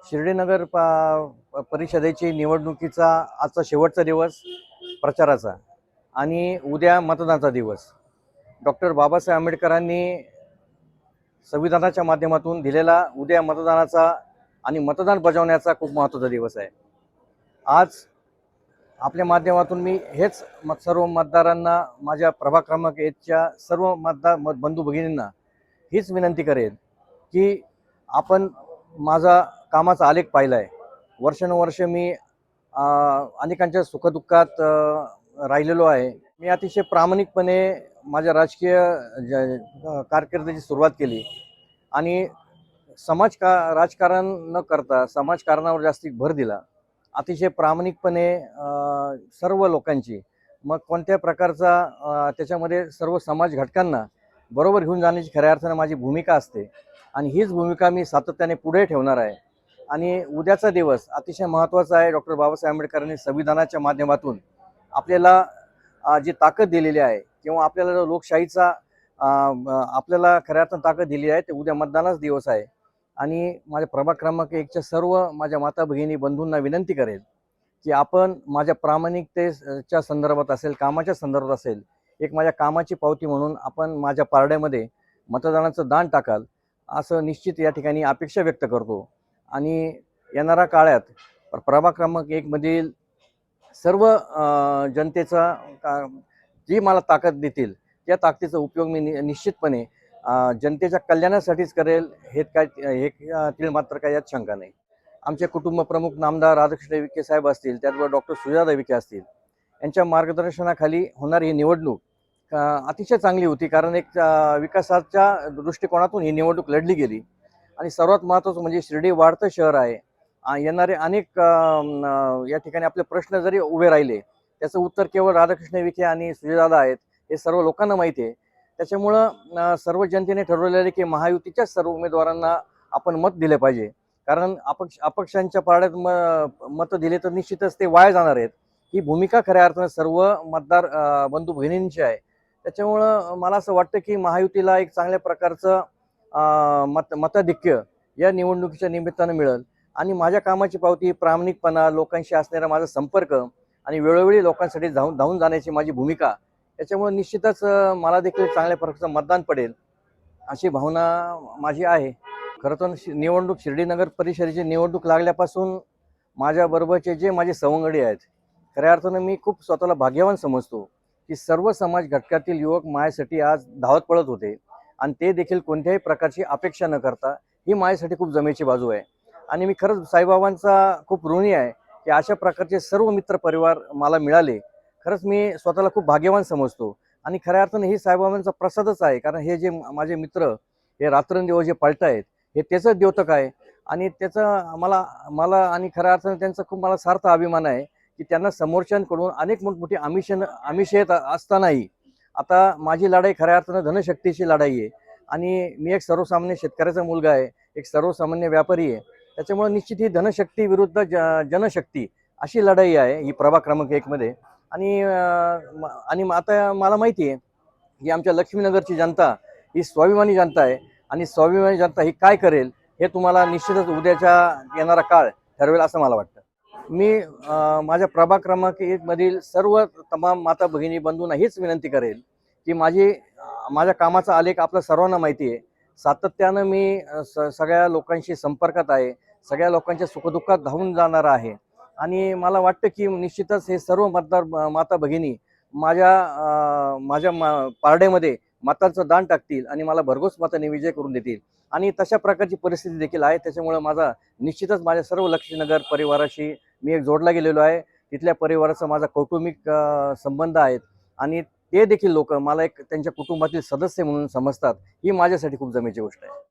शिर्डीनगर परिषदेची निवडणुकीचा आजचा शेवटचा दिवस प्रचाराचा आणि उद्या मतदानाचा दिवस. डॉक्टर बाबासाहेब आंबेडकरांनी संविधानाच्या माध्यमातून दिलेला उद्या मतदानाचा आणि मतदान बजावण्याचा खूप महत्त्वाचा दिवस आहे. आज आपल्या माध्यमातून मी हेच सर्व मतदारांना, माझ्या प्रभाग क्रमांक 1च्या सर्व बंधू भगिनींना हीच विनंती करेन की आपण माझा कामाचा आलेख पाहिला आहे. वर्षानुवर्ष मी अनेकांच्या सुखदुःखात राहिलेलो आहे. मी अतिशय प्रामाणिकपणे माझ्या राजकीय कारकिर्दीची सुरुवात केली आणि राजकारण न करता समाजकारणावर जास्ती भर दिला. अतिशय प्रामाणिकपणे सर्व लोकांची, मग कोणत्या प्रकारचा त्याच्यामध्ये सर्व समाज घटकांना बरोबर घेऊन जाण्याची खऱ्या अर्थानं माझी भूमिका असते आणि हीच भूमिका मी सातत्याने पुढे ठेवणार आहे. आणि उद्याचा दिवस अतिशय महत्त्वाचा आहे. डॉक्टर बाबासाहेब आंबेडकरांनी संविधानाच्या माध्यमातून आपल्याला जी ताकद दिलेली आहे किंवा आपल्याला जो लोकशाहीचा आपल्याला खऱ्या अर्थानं ताकद दिली आहे, ते उद्या मतदानाचा दिवस आहे. आणि माझ्या प्रभाग क्रमांक 1च्या सर्व माझ्या माता भगिनी बंधूंना विनंती करेल की आपण माझ्या प्रामाणिकतेच्या संदर्भात असेल, कामाच्या संदर्भात असेल, एक माझ्या कामाची पावती म्हणून आपण माझ्या पारड्यामध्ये मतदानाचं दान टाकाल, असं निश्चित या ठिकाणी अपेक्षा व्यक्त करतो. आणि येणाऱ्या काळात प्रभाग क्रमांक 1मधील सर्व जनतेचा जी मला ताकद देतील त्या ताकदीचा उपयोग मी निश्चितपणे जनतेच्या कल्याणासाठीच करेल. हे मात्र काही यात शंका नाही. आमचे कुटुंब प्रमुख नामदार राधाकृष्ण विखे साहेब असतील, त्याचबरोबर डॉक्टर सुजाता विखे असतील, यांच्या मार्गदर्शनाखाली होणारी ही निवडणूक अतिशय चांगली होती. कारण एक विकासाच्या दृष्टिकोनातून ही निवडणूक लढली गेली. आणि सर्वात महत्त्वाचं म्हणजे शिर्डी वाढतं शहर आहे. येणारे अनेक या ठिकाणी आपले प्रश्न जरी उभे राहिले, त्याचं उत्तर केवळ राधाकृष्ण विखे आणि सुजयदादा आहेत, हे सर्व लोकांना माहिती आहे. त्याच्यामुळं सर्व जनतेने ठरवलेलं आहे की महायुतीच्याच सर्व उमेदवारांना आपण मत दिले पाहिजे. कारण अपक्षांच्या पारड्यात मतं दिले तर निश्चितच ते वाया जाणार आहेत. ही भूमिका खऱ्या अर्थानं सर्व मतदार बंधू भगिनींची आहे. त्याच्यामुळं मला असं वाटतं की महायुतीला एक चांगल्या प्रकारचं मताधिक्य या निवडणुकीच्या निमित्तानं मिळेल. आणि माझ्या कामाची पावती, प्रामाणिकपणा, लोकांशी असणारा माझा संपर्क आणि वेळोवेळी लोकांसाठी धावून जाण्याची माझी भूमिका, याच्यामुळे निश्चितच मला देखील चांगल्या प्रकारचं मतदान पडेल अशी भावना माझी आहे. खरं तर निवडणूक शिर्डीनगर परिषदेची निवडणूक लागल्यापासून माझ्याबरोबरचे जे माझे सवंगडी आहेत, खऱ्या अर्थानं मी खूप स्वतःला भाग्यवान समजतो की सर्व समाज घटकातील युवक माझ्यासाठी आज धावत पळत होते आणि ते देखील कोणत्याही प्रकारची अपेक्षा न करता, ही माझ्यासाठी खूप जमेची बाजू आहे. आणि मी खरंच साईबाबांचा खूप ऋणी आहे की अशा प्रकारचे सर्व मित्र परिवार मला मिळाले. खरंच मी स्वतःला खूप भाग्यवान समजतो आणि खऱ्या अर्थानं ही साईबाबांचा प्रसादच आहे. कारण हे जे माझे मित्र हे रात्रंदिवस जे पळतायत, हे त्याचं द्योतक आहे. आणि त्याचं मला आणि खऱ्या अर्थानं त्यांचा खूप मला सार्थ अभिमान आहे की त्यांना समोरच्यांकडून अनेक मोठमोठी आमिष येत असतानाही आता माझी लढाई खऱ्या अर्थानं धनशक्तीची लढाई आहे. आणि मी एक सर्वसामान्य शेतकऱ्याचा मुलगा आहे, एक सर्वसामान्य व्यापारी आहे. त्याच्यामुळे निश्चित ही धनशक्ती विरुद्ध जनशक्ती अशी लढाई आहे ही प्रभाग क्रमांक 1मध्ये. आणि आता मला माहिती आहे की आमच्या लक्ष्मीनगरची जनता ही स्वाभिमानी जनता आहे आणि स्वाभिमानी जनता ही काय करेल हे तुम्हाला निश्चितच उद्याच्या येणारा काळ ठरवेल असं मला वाटतं. मी माझ्या प्रभाग क्रमांक 1मधील सर्व तमाम माता भगिनी बंधूंना हीच विनंती करेल की माझ्या कामाचा आलेख आपल्या सर्वांना माहिती आहे. सातत्यानं मी सगळ्या लोकांशी संपर्कात आहे, सगळ्या लोकांच्या सुखदुःखात धावून जाणार आहे. आणि मला वाटतं की निश्चितच हे सर्व माता भगिनी माझ्या पारड्यामध्ये मतांचं दान टाकतील आणि मला भरघोस मताने विजय करून देतील. आणि तशा प्रकारची परिस्थिती देखील आहे. त्याच्यामुळे निश्चितच माझ्या सर्व लक्ष्मीनगर परिवाराशी मी एक जोडला गेलेलो आहे. तिथल्या परिवाराचा माझा कौटुंबिक संबंध आहेत आणि ते देखील लोक मला एक त्यांच्या कुटुंबातील सदस्य म्हणून समजतात. ही माझ्यासाठी खूप जमेची गोष्ट आहे.